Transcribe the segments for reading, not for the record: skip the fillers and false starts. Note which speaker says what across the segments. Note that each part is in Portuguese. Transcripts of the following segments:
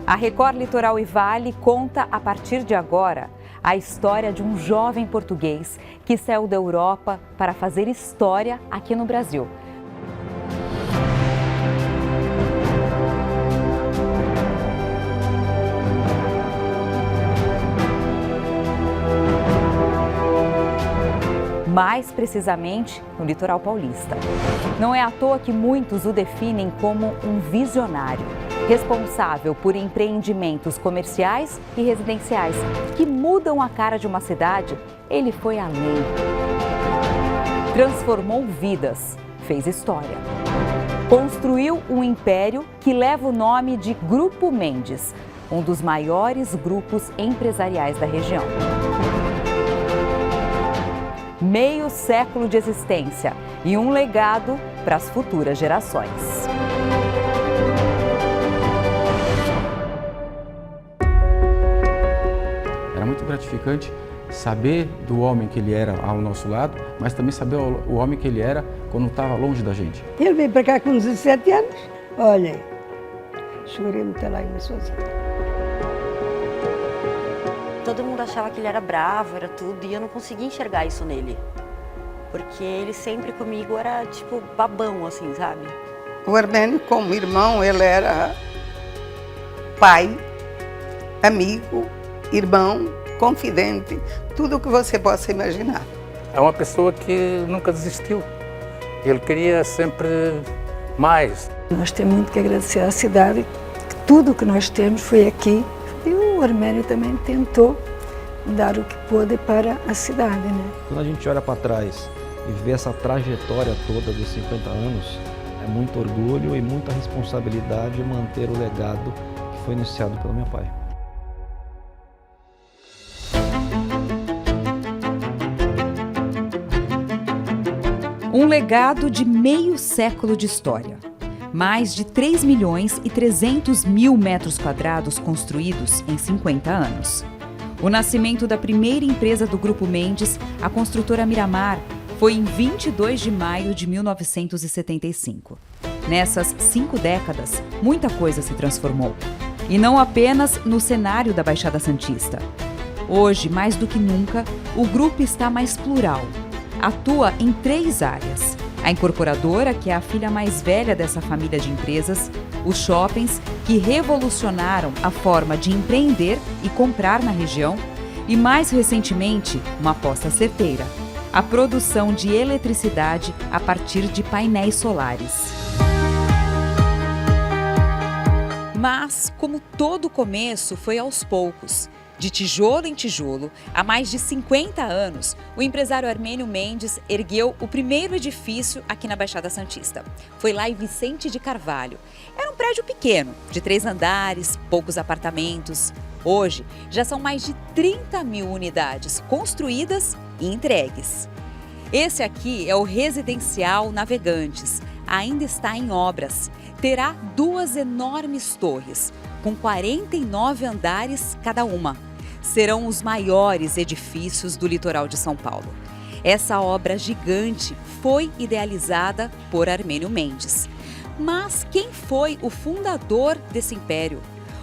Speaker 1: A Record Litoral e Vale conta, a partir de agora, a história de um jovem português que saiu da Europa para fazer história aqui no Brasil. Mais precisamente no litoral paulista. Não é à toa que muitos o definem como um visionário, responsável por empreendimentos comerciais e residenciais que mudam a cara de uma cidade. Ele foi além. Transformou vidas, fez história. Construiu um império que leva o nome de Grupo Mendes, um dos maiores grupos empresariais da região. Meio século de existência e um legado para as futuras gerações.
Speaker 2: Era muito gratificante saber do homem que ele era ao nosso lado, mas também saber o homem que ele era quando estava longe da gente.
Speaker 3: Ele veio para cá com 17 anos, olha, chorei muita lágrima sozinha.
Speaker 4: Todo mundo achava que ele era bravo, era tudo, e eu não conseguia enxergar isso nele. Porque ele sempre comigo era, tipo, babão, assim, sabe?
Speaker 5: O Arménio, como irmão, ele era pai, amigo, irmão, confidente, tudo o que você possa imaginar.
Speaker 6: É uma pessoa que nunca desistiu. Ele queria sempre mais.
Speaker 3: Nós temos muito que agradecer à cidade, que tudo o que nós temos foi aqui. E o Arménio também tentou dar o que pôde para a cidade, né?
Speaker 7: Quando a gente olha para trás e vê essa trajetória toda dos 50 anos, é muito orgulho e muita responsabilidade manter o legado que foi iniciado pelo meu pai.
Speaker 1: Um legado de meio século de história. Mais de 3.300.000 metros quadrados construídos em 50 anos. O nascimento da primeira empresa do Grupo Mendes, a construtora Miramar, foi em 22 de maio de 1975. Nessas 5 décadas, muita coisa se transformou. E não apenas no cenário da Baixada Santista. Hoje, mais do que nunca, o grupo está mais plural. Atua em 3 áreas. A incorporadora, que é a filha mais velha dessa família de empresas, os shoppings, que revolucionaram a forma de empreender e comprar na região, e mais recentemente, uma aposta certeira, a produção de eletricidade a partir de painéis solares. Mas, como todo começo, foi aos poucos. De tijolo em tijolo, há mais de 50 anos, o empresário Armênio Mendes ergueu o primeiro edifício aqui na Baixada Santista. Foi lá em Vicente de Carvalho. Era um prédio pequeno, de 3 andares, poucos apartamentos. Hoje, já são mais de 30.000 unidades construídas e entregues. Esse aqui é o Residencial Navegantes. Ainda está em obras. Terá 2 enormes torres, com 49 andares cada uma. Serão os maiores edifícios do litoral de São Paulo. Essa obra gigante foi idealizada por Armênio Mendes. Mas quem foi o fundador desse império?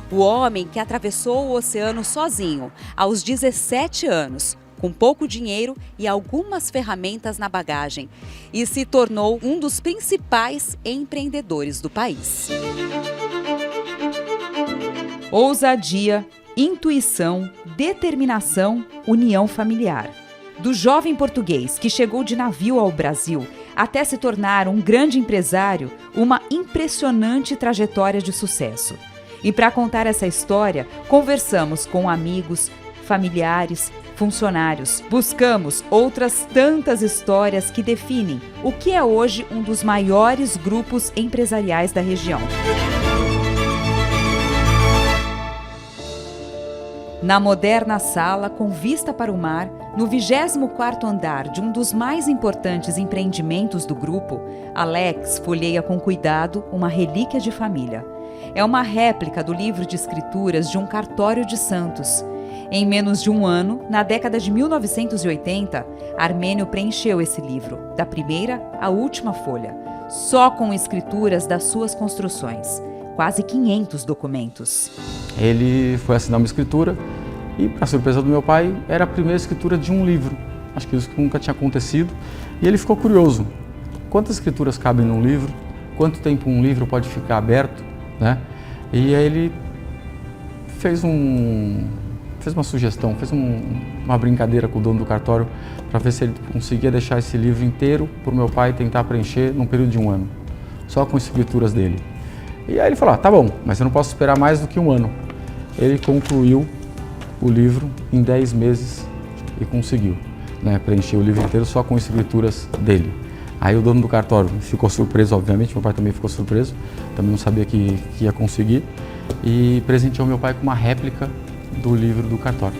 Speaker 1: O homem que atravessou o oceano sozinho, aos 17 anos, com pouco dinheiro e algumas ferramentas na bagagem, e se tornou um dos principais empreendedores do país. Ousadia, intuição, determinação, união familiar. Do jovem português que chegou de navio ao Brasil até se tornar um grande empresário, uma impressionante trajetória de sucesso. E para contar essa história, conversamos com amigos, familiares, funcionários. Buscamos outras tantas histórias que definem o que é hoje um dos maiores grupos empresariais da região. Na moderna sala, com vista para o mar, no 24º andar de um dos mais importantes empreendimentos do grupo, Alex folheia com cuidado uma relíquia de família. É uma réplica do livro de escrituras de um cartório de Santos. Em menos de um ano, na década de 1980, Armênio preencheu esse livro, da primeira à última folha, só com escrituras das suas construções. quase 500 documentos.
Speaker 2: Ele foi assinar uma escritura e, para surpresa do meu pai, era a primeira escritura de um livro. Acho que isso nunca tinha acontecido. E ele ficou curioso. Quantas escrituras cabem num livro? Quanto tempo um livro pode ficar aberto? Né? E aí ele fez uma sugestão, uma brincadeira com o dono do cartório para ver se ele conseguia deixar esse livro inteiro para o meu pai tentar preencher num período de 1 ano, só com escrituras dele. E aí ele falou, tá bom, mas eu não posso esperar mais do que 1 ano. Ele concluiu o livro em 10 meses e conseguiu, né, preencher o livro inteiro só com escrituras dele. Aí o dono do cartório ficou surpreso, obviamente, meu pai também ficou surpreso, também não sabia que ia conseguir, e presenteou meu pai com uma réplica do livro do cartório.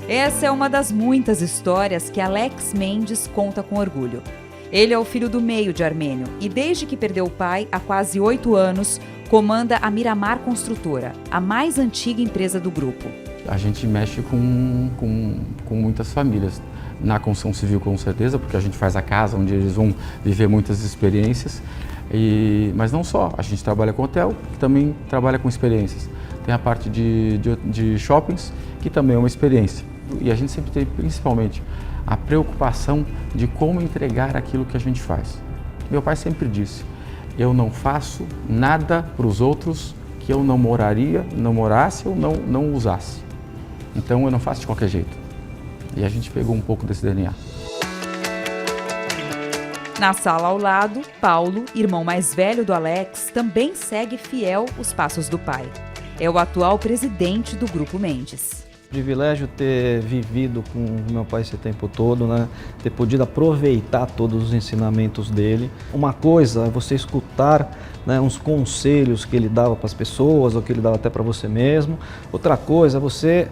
Speaker 1: Essa é uma das muitas histórias que Alex Mendes conta com orgulho. Ele é o filho do meio de Armênio e desde que perdeu o pai, há quase 8 anos, comanda a Miramar Construtora, a mais antiga empresa do grupo.
Speaker 2: A gente mexe com muitas famílias. Na construção civil, com certeza, porque a gente faz a casa onde eles vão viver muitas experiências. Mas não só, a gente trabalha com hotel, que também trabalha com experiências. Tem a parte de shoppings, que também é uma experiência. E a gente sempre tem, principalmente, a preocupação de como entregar aquilo que a gente faz. Meu pai sempre disse, eu não faço nada para os outros que eu não morasse ou não usasse. Então eu não faço de qualquer jeito. E a gente pegou um pouco desse DNA.
Speaker 1: Na sala ao lado, Paulo, irmão mais velho do Alex, também segue fiel os passos do pai. É o atual presidente do Grupo Mendes.
Speaker 7: Privilégio ter vivido com meu pai esse tempo todo, né? Ter podido aproveitar todos os ensinamentos dele. Uma coisa é você escutar, né, uns conselhos que ele dava para as pessoas ou que ele dava até para você mesmo. Outra coisa é você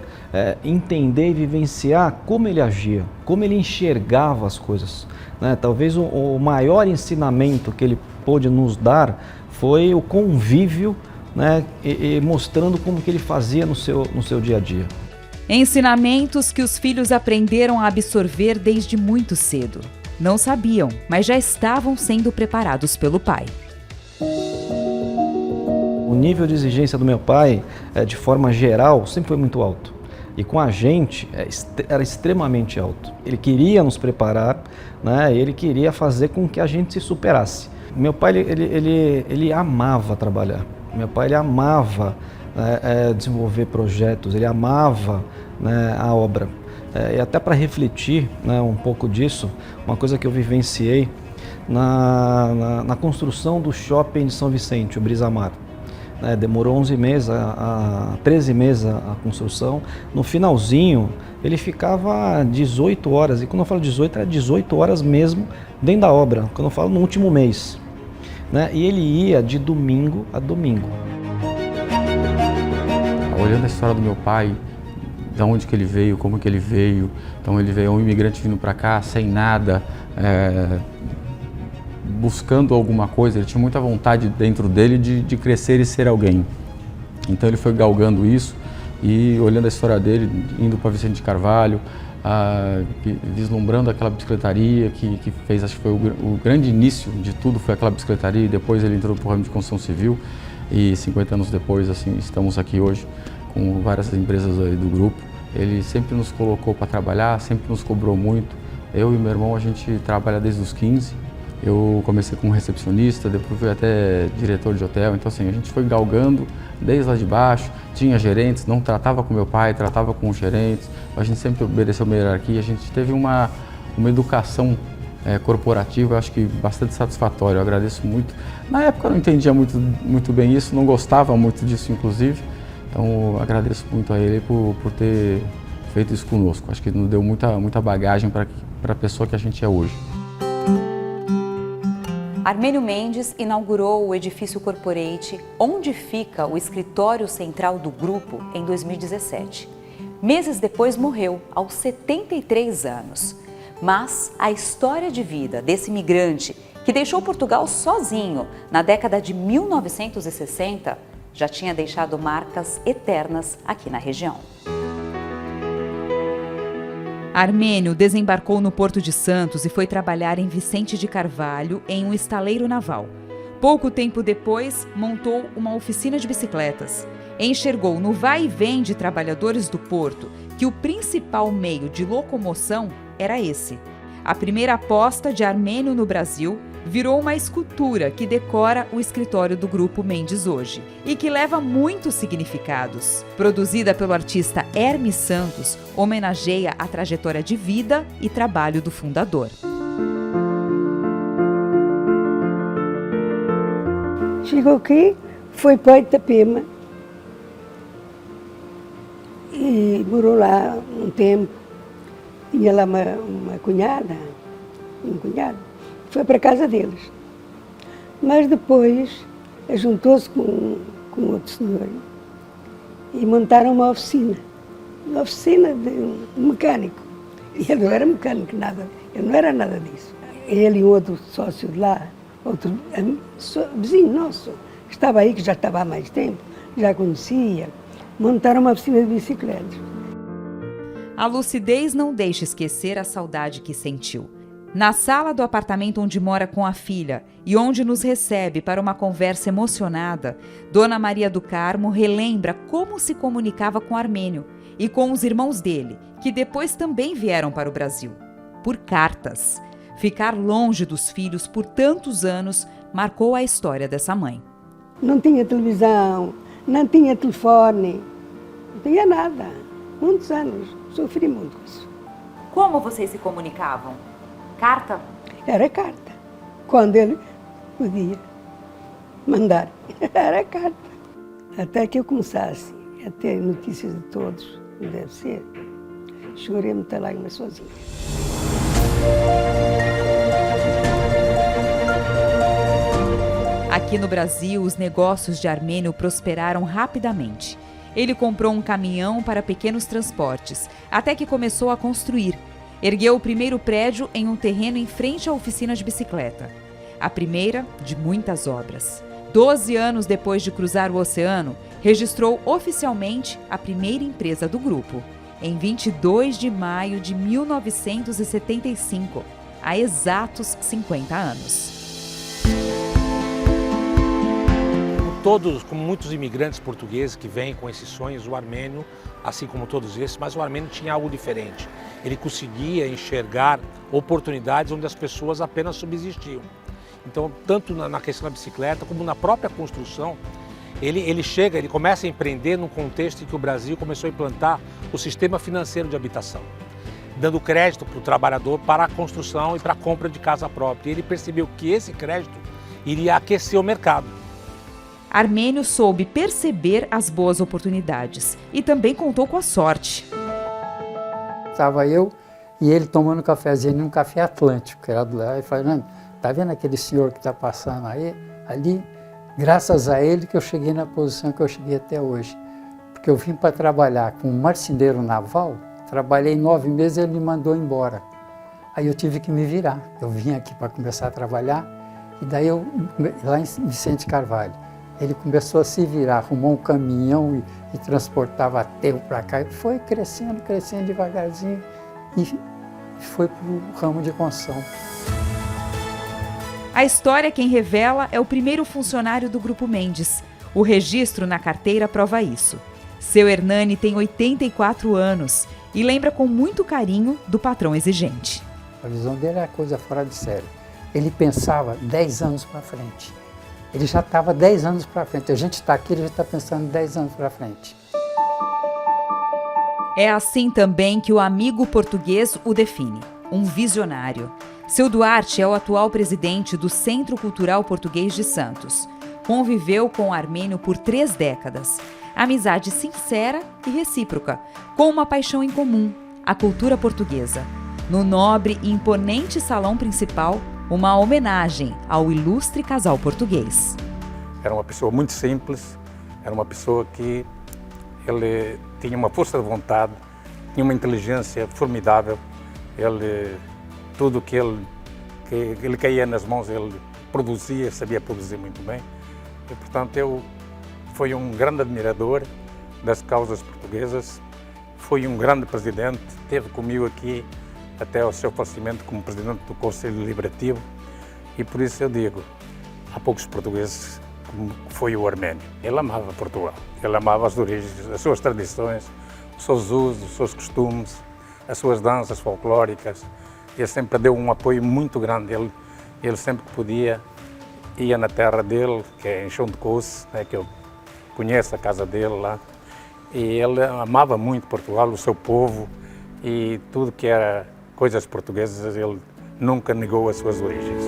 Speaker 7: entender e vivenciar como ele agia, como ele enxergava as coisas, né? Talvez o maior ensinamento que ele pôde nos dar foi o convívio, né, e mostrando como que ele fazia no seu dia a dia.
Speaker 1: Ensinamentos que os filhos aprenderam a absorver desde muito cedo. Não sabiam, mas já estavam sendo preparados pelo pai.
Speaker 7: O nível de exigência do meu pai, de forma geral, sempre foi muito alto. E com a gente, era extremamente alto. Ele queria nos preparar, né? Ele queria fazer com que a gente se superasse. Meu pai, ele amava trabalhar. Meu pai, ele amava desenvolver projetos, ele amava, né, a obra. E até para refletir, né, um pouco disso, uma coisa que eu vivenciei na construção do shopping de São Vicente, o Brisamar. Demorou 11 meses, 13 meses a construção. No finalzinho, ele ficava 18 horas, e quando eu falo 18, era 18 horas mesmo dentro da obra, quando eu falo no último mês. Né? E ele ia de domingo a domingo.
Speaker 2: Olhando a história do meu pai, de onde que ele veio, como que ele veio, então ele veio um imigrante vindo para cá sem nada, buscando alguma coisa, ele tinha muita vontade dentro dele de crescer e ser alguém. Então ele foi galgando isso e olhando a história dele, indo para Vicente de Carvalho, vislumbrando aquela bicicletaria que fez, acho que foi o grande início de tudo, foi aquela bicicletaria, e depois ele entrou para o ramo de construção civil e 50 anos depois, assim, estamos aqui hoje com várias empresas aí do grupo. Ele sempre nos colocou para trabalhar, sempre nos cobrou muito. Eu e meu irmão, a gente trabalha desde os 15. Eu comecei como recepcionista, depois fui até diretor de hotel. Então, assim, a gente foi galgando desde lá de baixo. Tinha gerentes, não tratava com meu pai, tratava com os gerentes. A gente sempre obedeceu uma hierarquia. A gente teve uma educação corporativa, acho que bastante satisfatória. Eu agradeço muito. Na época eu não entendia muito bem isso, não gostava muito disso, inclusive. Então, eu agradeço muito a ele por ter feito isso conosco. Acho que nos deu muita bagagem para a pessoa que a gente é hoje.
Speaker 1: Armênio Mendes inaugurou o edifício Corporate, onde fica o escritório central do grupo, em 2017. Meses depois morreu, aos 73 anos. Mas a história de vida desse imigrante, que deixou Portugal sozinho na década de 1960, já tinha deixado marcas eternas aqui na região. Armênio desembarcou no Porto de Santos e foi trabalhar em Vicente de Carvalho, em um estaleiro naval. Pouco tempo depois, montou uma oficina de bicicletas. Enxergou no vai e vem de trabalhadores do porto que o principal meio de locomoção era esse. A primeira aposta de Armênio no Brasil virou uma escultura que decora o escritório do Grupo Mendes hoje e que leva muitos significados. Produzida pelo artista Hermes Santos, homenageia a trajetória de vida e trabalho do fundador.
Speaker 3: Chegou aqui, foi para Itapema e morou lá um tempo. Tinha lá uma cunhada, um cunhado, foi para a casa deles. Mas depois juntou-se com outro senhor e montaram uma oficina de um mecânico. E ele não era mecânico, nada, ele não era nada disso. Ele e um outro sócio de lá, outro vizinho nosso, que estava aí, que já estava há mais tempo, já conhecia, montaram uma oficina de bicicletas.
Speaker 1: A lucidez não deixa esquecer a saudade que sentiu. Na sala do apartamento onde mora com a filha e onde nos recebe para uma conversa emocionada, Dona Maria do Carmo relembra como se comunicava com Armênio e com os irmãos dele, que depois também vieram para o Brasil. Por cartas. Ficar longe dos filhos por tantos anos marcou a história dessa mãe.
Speaker 3: Não tinha televisão, não tinha telefone, não tinha nada. Muitos anos. Sofri muito com isso.
Speaker 1: Como vocês se comunicavam? Carta?
Speaker 3: Era carta. Quando ele podia mandar, era carta. Até que eu começasse a ter notícias de todos, deve ser. Chorei muita lágrima sozinha.
Speaker 1: Aqui no Brasil, os negócios de Armênio prosperaram rapidamente. Ele comprou um caminhão para pequenos transportes, até que começou a construir. Ergueu o primeiro prédio em um terreno em frente à oficina de bicicleta. A primeira de muitas obras. 12 anos depois de cruzar o oceano, registrou oficialmente a primeira empresa do grupo, em 22 de maio de 1975, há exatos 50 anos.
Speaker 6: Como muitos imigrantes portugueses que vêm com esses sonhos, o armênio, assim como todos esses, mas o armênio tinha algo diferente. Ele conseguia enxergar oportunidades onde as pessoas apenas subsistiam. Então, tanto na questão da bicicleta, como na própria construção, ele começa a empreender num contexto em que o Brasil começou a implantar o sistema financeiro de habitação, dando crédito para o trabalhador para a construção e para a compra de casa própria. E ele percebeu que esse crédito iria aquecer o mercado.
Speaker 1: Armênio soube perceber as boas oportunidades e também contou com a sorte.
Speaker 8: Estava eu e ele tomando um cafezinho num café Atlântico, que era do lado, e falando, tá vendo aquele senhor que está passando aí? Ali, graças a ele que eu cheguei na posição que eu cheguei até hoje. Porque eu vim para trabalhar com um marceneiro naval, trabalhei 9 meses e ele me mandou embora. Aí eu tive que me virar. Eu vim aqui para começar a trabalhar e daí eu, lá em Vicente Carvalho, ele começou a se virar, arrumou um caminhão e transportava aterro para cá. E foi crescendo devagarzinho e foi para o ramo de construção.
Speaker 1: A história quem revela é o primeiro funcionário do Grupo Mendes. O registro na carteira prova isso. Seu Hernani tem 84 anos e lembra com muito carinho do patrão exigente.
Speaker 8: A visão dele era coisa fora de série. Ele pensava 10 anos para frente. Ele já estava 10 anos para frente. A gente está aqui, ele já está pensando 10 anos para frente.
Speaker 1: É assim também que o amigo português o define, um visionário. Seu Duarte é o atual presidente do Centro Cultural Português de Santos. Conviveu com o armênio por 3 décadas. Amizade sincera e recíproca, com uma paixão em comum, a cultura portuguesa. No nobre e imponente salão principal, uma homenagem ao ilustre casal português.
Speaker 6: Era uma pessoa muito simples, era uma pessoa que ele tinha uma força de vontade, tinha uma inteligência formidável. Tudo que ele caía nas mãos, ele produzia, sabia produzir muito bem. E, portanto, fui um grande admirador das causas portuguesas, foi um grande presidente, esteve comigo aqui até o seu falecimento como presidente do Conselho Deliberativo, e por isso eu digo,
Speaker 9: há poucos portugueses como foi o arménio. Ele amava Portugal, ele amava as origens, as suas tradições, os seus usos, os seus costumes, as suas danças folclóricas. Ele sempre deu um apoio muito grande. Ele sempre que podia ia na terra dele, que é em Chão de Coço, né, que eu conheço a casa dele lá. E ele amava muito Portugal, o seu povo, e tudo que era coisas portuguesas, ele nunca negou as suas origens.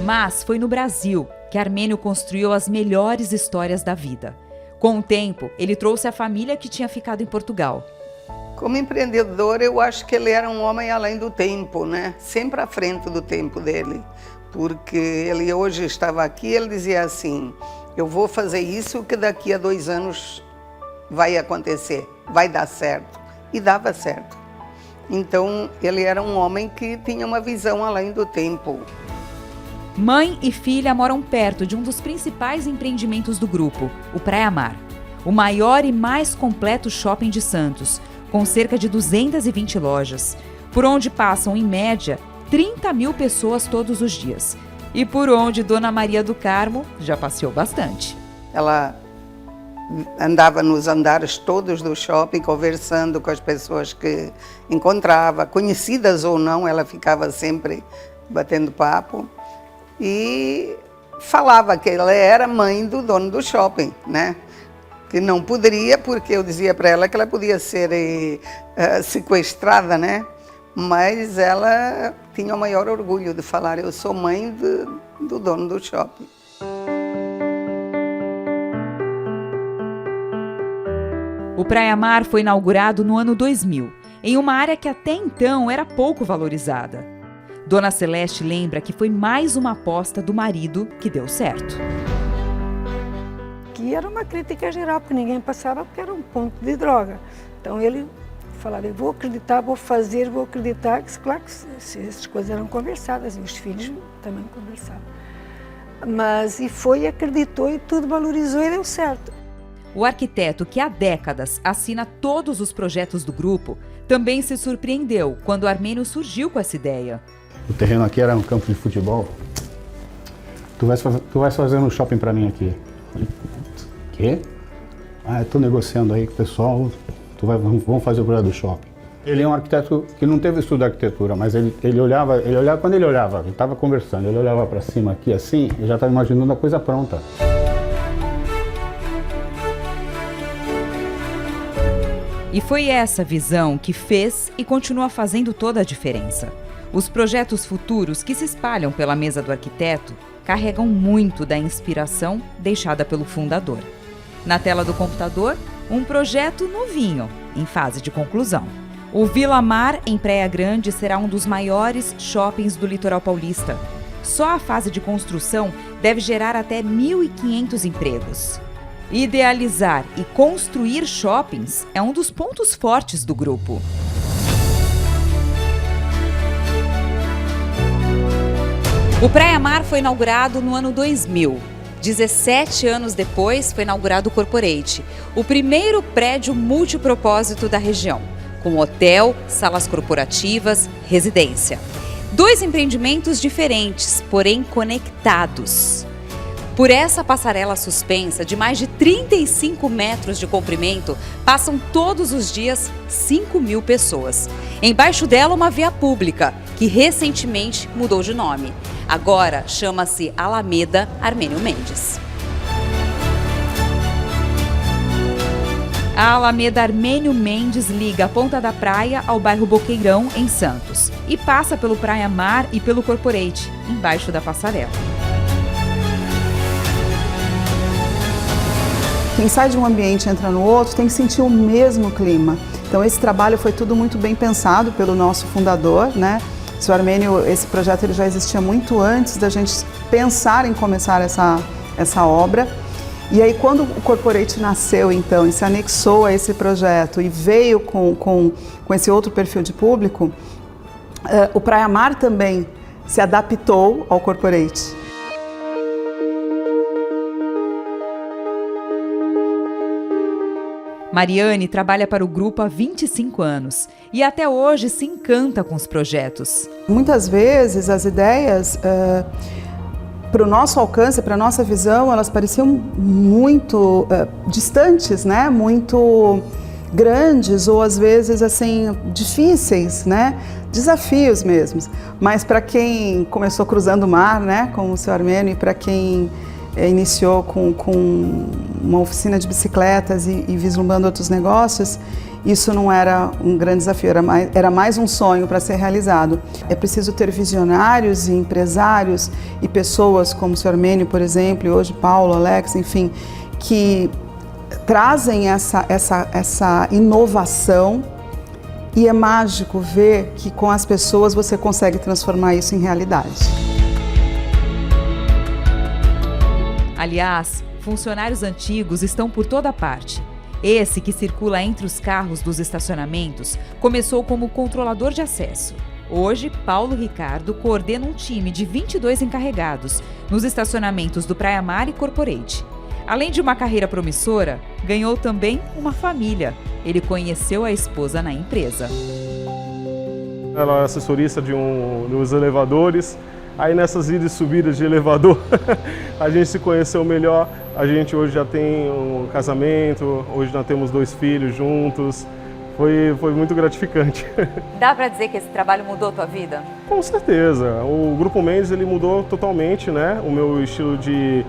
Speaker 1: Mas foi no Brasil que Armênio construiu as melhores histórias da vida. Com o tempo, ele trouxe a família que tinha ficado em Portugal.
Speaker 5: Como empreendedor, eu acho que ele era um homem além do tempo, né? Sempre à frente do tempo dele. Porque ele hoje estava aqui, ele dizia assim, eu vou fazer isso que daqui a 2 anos vai acontecer, vai dar certo. E dava certo. Então, ele era um homem que tinha uma visão além do tempo.
Speaker 1: Mãe e filha moram perto de um dos principais empreendimentos do grupo, o Praia Mar. O maior e mais completo shopping de Santos, com cerca de 220 lojas, por onde passam, em média, 30 mil pessoas todos os dias. E por onde Dona Maria do Carmo já passeou bastante.
Speaker 5: Ela andava nos andares todos do shopping, conversando com as pessoas que encontrava, conhecidas ou não, ela ficava sempre batendo papo. E falava que ela era mãe do dono do shopping, né? Que não poderia, porque eu dizia para ela que ela podia ser sequestrada, né? Mas ela tinha o maior orgulho de falar, eu sou mãe do dono do shopping.
Speaker 1: O Praia Mar foi inaugurado no ano 2000, em uma área que até então era pouco valorizada. Dona Celeste lembra que foi mais uma aposta do marido que deu certo.
Speaker 3: Que era uma crítica geral, porque ninguém passava porque era um ponto de droga. Então ele falava, eu vou acreditar, vou fazer, vou acreditar. Claro que essas coisas eram conversadas e os filhos também conversavam. Mas acreditou e tudo valorizou e deu certo.
Speaker 1: O arquiteto, que há décadas assina todos os projetos do grupo, também se surpreendeu quando o Armênio surgiu com essa ideia.
Speaker 10: O terreno aqui era um campo de futebol. Tu vais fazer um shopping para mim aqui. Quê? Ah, eu estou negociando aí com o pessoal, vamos fazer o projeto do shopping. Ele é um arquiteto que não teve estudo de arquitetura, mas ele olhava, quando ele olhava, ele estava conversando, ele olhava para cima aqui assim, e já estava imaginando a coisa pronta.
Speaker 1: E foi essa visão que fez e continua fazendo toda a diferença. Os projetos futuros que se espalham pela mesa do arquiteto carregam muito da inspiração deixada pelo fundador. Na tela do computador, um projeto novinho, em fase de conclusão. O Vila Mar, em Praia Grande, será um dos maiores shoppings do litoral paulista. Só a fase de construção deve gerar até 1.500 empregos. Idealizar e construir shoppings é um dos pontos fortes do grupo. O Praia Mar foi inaugurado no ano 2000. 17 anos depois foi inaugurado o Corporate, o primeiro prédio multipropósito da região, com hotel, salas corporativas, residência. 2 empreendimentos diferentes, porém conectados. Por essa passarela suspensa de mais de 35 metros de comprimento, passam todos os dias 5.000 pessoas. Embaixo dela, uma via pública, que recentemente mudou de nome. Agora chama-se Alameda Armênio Mendes. A Alameda Armênio Mendes liga a Ponta da Praia ao bairro Boqueirão, em Santos, e passa pelo Praia Mar e pelo Corporate, embaixo da passarela.
Speaker 11: Quem sai de um ambiente e entra no outro tem que sentir o mesmo clima. Então esse trabalho foi tudo muito bem pensado pelo nosso fundador, né? O Armênio, esse projeto ele já existia muito antes da gente pensar em começar essa obra. E aí quando o Corporate nasceu então e se anexou a esse projeto e veio com esse outro perfil de público, o Praia Mar também se adaptou ao Corporate.
Speaker 1: Mariane trabalha para o grupo há 25 anos e até hoje se encanta com os projetos.
Speaker 11: Muitas vezes as ideias para o nosso alcance, para a nossa visão, elas pareciam muito distantes, né? Muito grandes ou às vezes assim difíceis, né? Desafios mesmos. Mas para quem começou cruzando o mar, né? Como o seu Armênio, e para quem iniciou com uma oficina de bicicletas e vislumbrando outros negócios, isso não era um grande desafio, era mais um sonho para ser realizado. É preciso ter visionários e empresários e pessoas como o Sr. Armênio, por exemplo, e hoje Paulo, Alex, enfim, que trazem essa inovação, e é mágico ver que com as pessoas você consegue transformar isso em realidade.
Speaker 1: Aliás, funcionários antigos estão por toda parte. Esse, que circula entre os carros dos estacionamentos, começou como controlador de acesso. Hoje, Paulo Ricardo coordena um time de 22 encarregados nos estacionamentos do Praia Mar e Corporate. Além de uma carreira promissora, ganhou também uma família. Ele conheceu a esposa na empresa.
Speaker 12: Ela é assessorista de dos elevadores. Aí nessas idas e subidas de elevador, a gente se conheceu melhor. A gente hoje já tem um casamento, hoje nós temos 2 filhos juntos. Foi muito gratificante.
Speaker 1: Dá para dizer que esse trabalho mudou a tua vida?
Speaker 12: Com certeza. O Grupo Mendes, ele mudou totalmente, né? O meu estilo de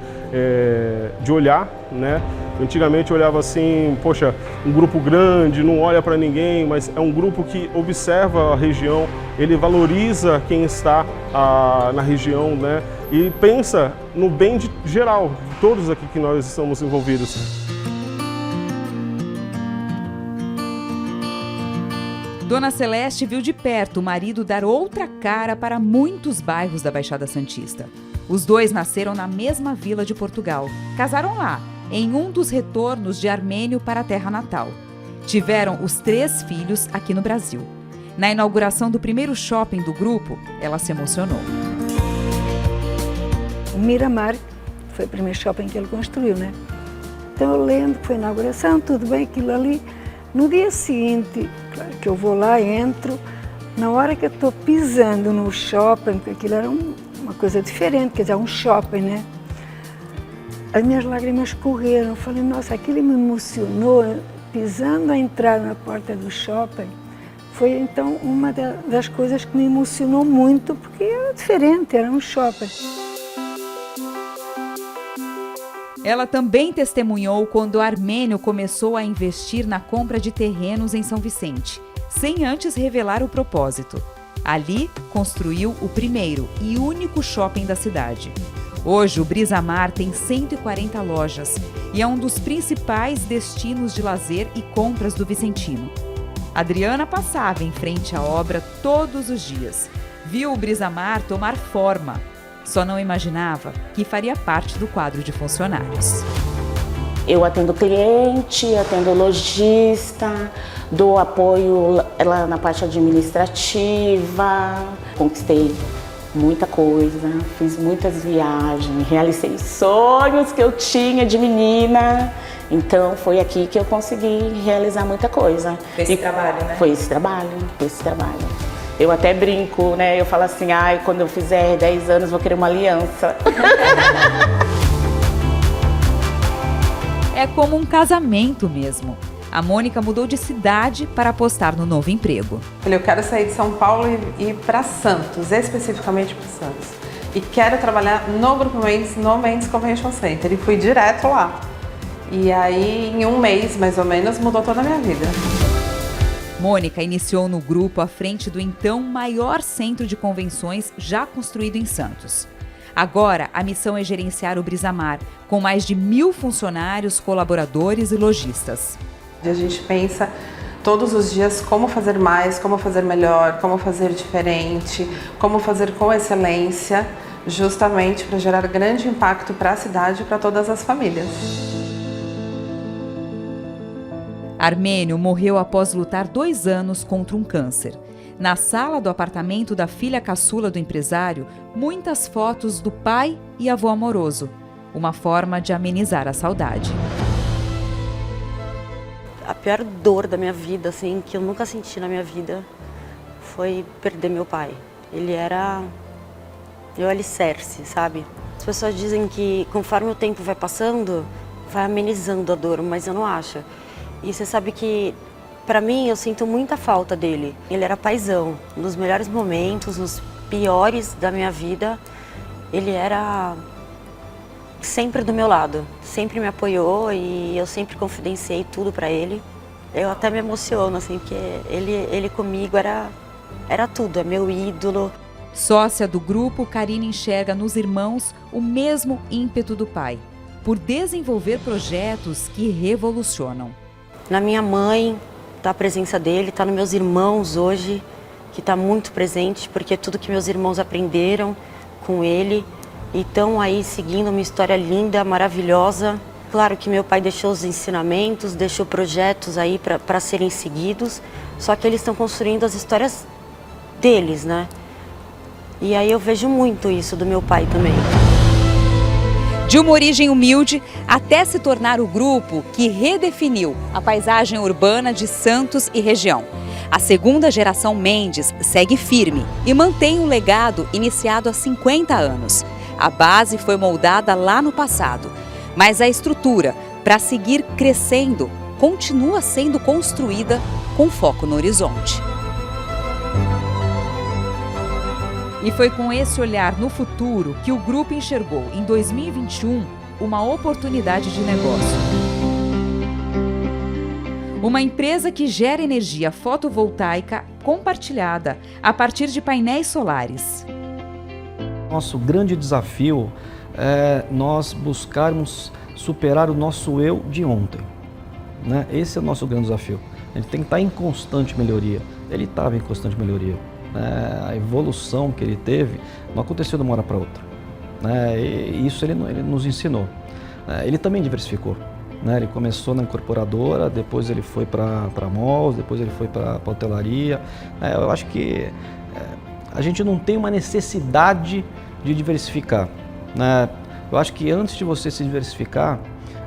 Speaker 12: olhar, né? Antigamente eu olhava assim, poxa, um grupo grande, não olha para ninguém, mas é um grupo que observa a região, ele valoriza quem está na região, né? E pensa no bem geral, de todos aqui que nós estamos envolvidos.
Speaker 1: Dona Celeste viu de perto o marido dar outra cara para muitos bairros da Baixada Santista. Os dois nasceram na mesma vila de Portugal. Casaram lá, em um dos retornos de Armênio para a terra natal. Tiveram os 3 filhos aqui no Brasil. Na inauguração do primeiro shopping do grupo, ela se emocionou.
Speaker 3: O Miramar foi o primeiro shopping que ele construiu, né? Então eu lembro que foi a inauguração, tudo bem, aquilo ali. No dia seguinte, claro que eu vou lá, entro, na hora que eu estou pisando no shopping, porque aquilo era uma coisa diferente, quer dizer, um shopping, né? As minhas lágrimas correram, eu falei, nossa, aquilo me emocionou, pisando a entrar na porta do shopping, foi então uma das coisas que me emocionou muito, porque era diferente, era um shopping.
Speaker 1: Ela também testemunhou quando o Armênio começou a investir na compra de terrenos em São Vicente, sem antes revelar o propósito. Ali, construiu o primeiro e único shopping da cidade. Hoje, o Brisamar tem 140 lojas e é um dos principais destinos de lazer e compras do Vicentino. Adriana passava em frente à obra todos os dias. Viu o Brisamar tomar forma. Só não imaginava que faria parte do quadro de funcionários.
Speaker 13: Eu atendo cliente, atendo lojista, dou apoio lá na parte administrativa. Conquistei muita coisa, fiz muitas viagens, realizei sonhos que eu tinha de menina. Então foi aqui que eu consegui realizar muita coisa.
Speaker 1: Foi esse trabalho, né?
Speaker 13: Foi esse trabalho. Eu até brinco, né? Eu falo assim, quando eu fizer 10 anos vou querer uma aliança.
Speaker 1: É como um casamento mesmo. A Mônica mudou de cidade para apostar no novo emprego.
Speaker 14: Eu quero sair de São Paulo e ir para Santos, especificamente para Santos. E quero trabalhar no Grupo Mendes, no Mendes Convention Center. E fui direto lá. E aí, em 1 mês, mais ou menos, mudou toda a minha vida.
Speaker 1: Mônica iniciou no grupo à frente do então maior centro de convenções já construído em Santos. Agora, a missão é gerenciar o Brisamar, com mais de 1.000 funcionários, colaboradores e lojistas.
Speaker 14: A gente pensa todos os dias como fazer mais, como fazer melhor, como fazer diferente, como fazer com excelência, justamente para gerar grande impacto para a cidade e para todas as famílias.
Speaker 1: Armênio morreu após lutar 2 anos contra um câncer. Na sala do apartamento da filha caçula do empresário, muitas fotos do pai e avô amoroso. Uma forma de amenizar a saudade.
Speaker 4: A pior dor da minha vida, assim, que eu nunca senti na minha vida, foi perder meu pai. Ele era meu alicerce, sabe? Se pessoas dizem que conforme o tempo vai passando, vai amenizando a dor, mas eu não acho. E você sabe que, para mim, eu sinto muita falta dele. Ele era paizão. Nos melhores momentos, nos piores da minha vida, ele era sempre do meu lado. Sempre me apoiou e eu sempre confidenciei tudo para ele. Eu até me emociono, assim, porque ele comigo era tudo, é meu ídolo.
Speaker 1: Sócia do grupo, Karine enxerga nos irmãos o mesmo ímpeto do pai, por desenvolver projetos que revolucionam.
Speaker 4: Na minha mãe está a presença dele, está nos meus irmãos hoje, que está muito presente, porque tudo que meus irmãos aprenderam com ele e estão aí seguindo uma história linda, maravilhosa. Claro que meu pai deixou os ensinamentos, deixou projetos aí para serem seguidos, só que eles estão construindo as histórias deles, né? E aí eu vejo muito isso do meu pai também.
Speaker 1: De uma origem humilde até se tornar o grupo que redefiniu a paisagem urbana de Santos e região. A segunda geração Mendes segue firme e mantém um legado iniciado há 50 anos. A base foi moldada lá no passado, mas a estrutura, para seguir crescendo, continua sendo construída com foco no horizonte. E foi com esse olhar no futuro que o grupo enxergou, em 2021, uma oportunidade de negócio. Uma empresa que gera energia fotovoltaica compartilhada a partir de painéis solares.
Speaker 7: Nosso grande desafio é nós buscarmos superar o nosso eu de ontem, né? Esse é o nosso grande desafio. A gente tem que estar em constante melhoria. Ele estava em constante melhoria. A evolução que ele teve não aconteceu de uma hora para outra, né? E isso ele nos ensinou. Ele também diversificou, né? Ele começou na incorporadora, depois ele foi para malls, depois ele foi para hotelaria. Eu acho que a gente não tem uma necessidade de diversificar, né? Eu acho que antes de você se diversificar,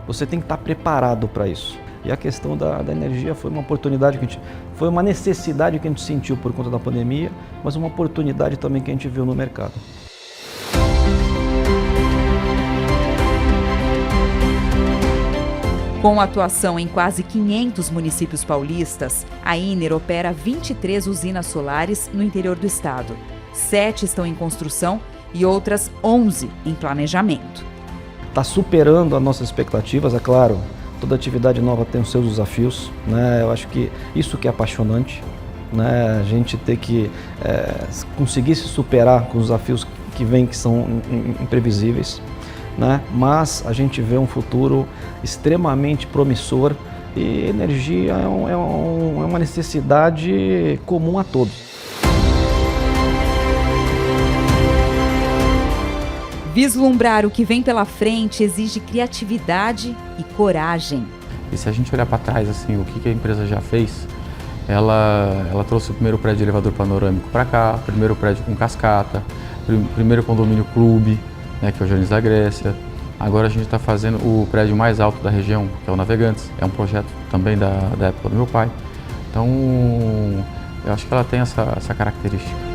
Speaker 7: você tem que estar preparado para isso. E a questão da energia foi uma oportunidade que foi uma necessidade que a gente sentiu por conta da pandemia, mas uma oportunidade também que a gente viu no mercado.
Speaker 1: Com atuação em quase 500 municípios paulistas, a Iner opera 23 usinas solares no interior do estado. 7 estão em construção e outras 11 em planejamento.
Speaker 7: Está superando as nossas expectativas, é claro. Toda atividade nova tem os seus desafios, né? Eu acho que isso que é apaixonante, né? A gente ter que conseguir se superar com os desafios que vêm, que são imprevisíveis, né? Mas a gente vê um futuro extremamente promissor e energia é uma necessidade comum a todos.
Speaker 1: Vislumbrar o que vem pela frente exige criatividade e coragem.
Speaker 2: E se a gente olhar para trás, assim, o que a empresa já fez, ela trouxe o primeiro prédio de elevador panorâmico para cá, primeiro prédio com cascata, primeiro condomínio clube, né, que é o Jardins da Grécia. Agora a gente está fazendo o prédio mais alto da região, que é o Navegantes. É um projeto também da época do meu pai. Então, eu acho que ela tem essa característica.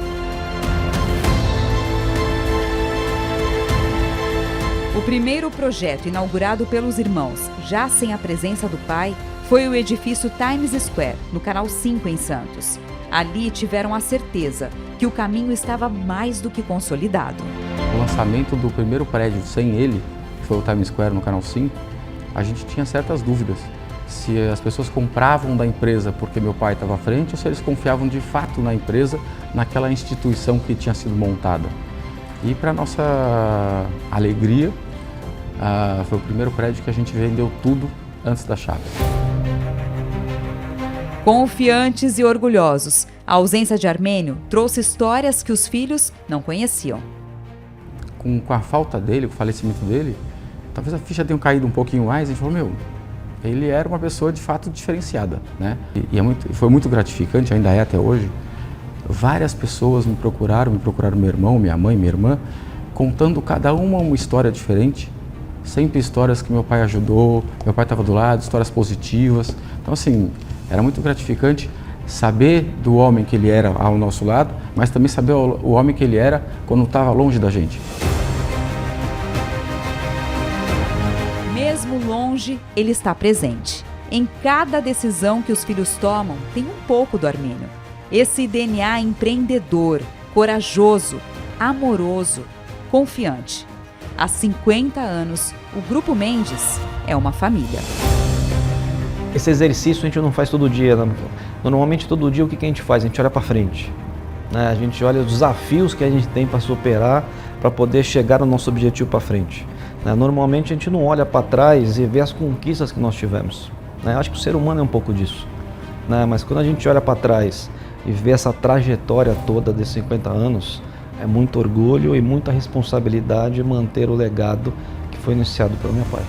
Speaker 1: O primeiro projeto inaugurado pelos irmãos, já sem a presença do pai, foi o edifício Times Square, no Canal 5 em Santos. Ali tiveram a certeza que o caminho estava mais do que consolidado.
Speaker 2: O lançamento do primeiro prédio sem ele, que foi o Times Square no Canal 5, a gente tinha certas dúvidas. Se as pessoas compravam da empresa porque meu pai estava à frente ou se eles confiavam de fato na empresa, naquela instituição que tinha sido montada. E para nossa alegria, foi o primeiro prédio que a gente vendeu tudo antes da chave.
Speaker 1: Confiantes e orgulhosos, a ausência de Armênio trouxe histórias que os filhos não conheciam.
Speaker 2: Com a falta dele, o falecimento dele, talvez a ficha tenha caído um pouquinho mais e a gente falou, ele era uma pessoa de fato diferenciada, né? E foi muito gratificante, ainda é até hoje. Várias pessoas me procuraram meu irmão, minha mãe, minha irmã, contando cada uma história diferente. Sempre histórias que meu pai ajudou, meu pai estava do lado, histórias positivas. Então, assim, era muito gratificante saber do homem que ele era ao nosso lado, mas também saber o homem que ele era quando estava longe da gente.
Speaker 1: Mesmo longe, ele está presente. Em cada decisão que os filhos tomam, tem um pouco do Armênio. Esse DNA empreendedor, corajoso, amoroso, confiante. Há 50 anos, o Grupo Mendes é uma família.
Speaker 7: Esse exercício a gente não faz todo dia. Normalmente todo dia o que a gente faz? A gente olha para frente. A gente olha os desafios que a gente tem para superar, para poder chegar no nosso objetivo para frente. Normalmente a gente não olha para trás e vê as conquistas que nós tivemos. Acho que o ser humano é um pouco disso. Mas quando a gente olha para trás e vê essa trajetória toda desses 50 anos, é muito orgulho e muita responsabilidade manter o legado que foi iniciado pelo meu pai.